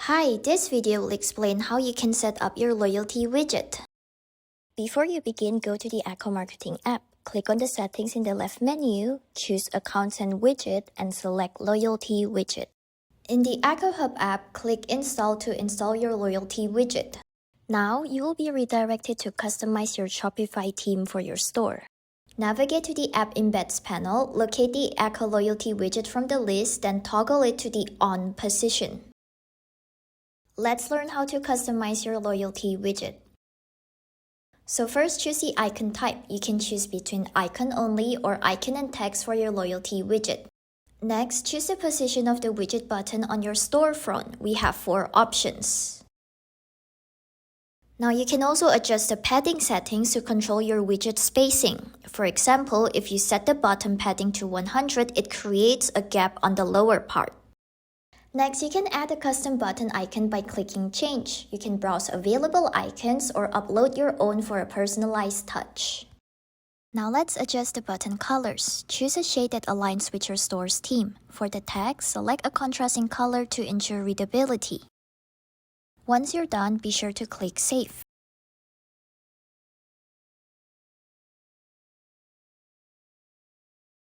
Hi, this video will explain how you can set up your loyalty widget. Before you begin, go to the Echo Marketing app. Click on the settings in the left menu, choose Accounts and Widget, and select Loyalty Widget. In the Echo Hub app, click Install to install your loyalty widget. Now, you will be redirected to customize your Shopify theme for your store. Navigate to the App Embeds panel, locate the Echo Loyalty widget from the list, then toggle it to the On position. Let's learn how to customize your loyalty widget. So first, choose the icon type. You can choose between icon only or icon and text for your loyalty widget. Next, choose the position of the widget button on your storefront. We have 4 options. Now you can also adjust the padding settings to control your widget spacing. For example, if you set the bottom padding to 100, it creates a gap on the lower part. Next, you can add a custom button icon by clicking Change. You can browse available icons or upload your own for a personalized touch. Now let's adjust the button colors. Choose a shade that aligns with your store's theme. For the text, select a contrasting color to ensure readability. Once you're done, be sure to click Save.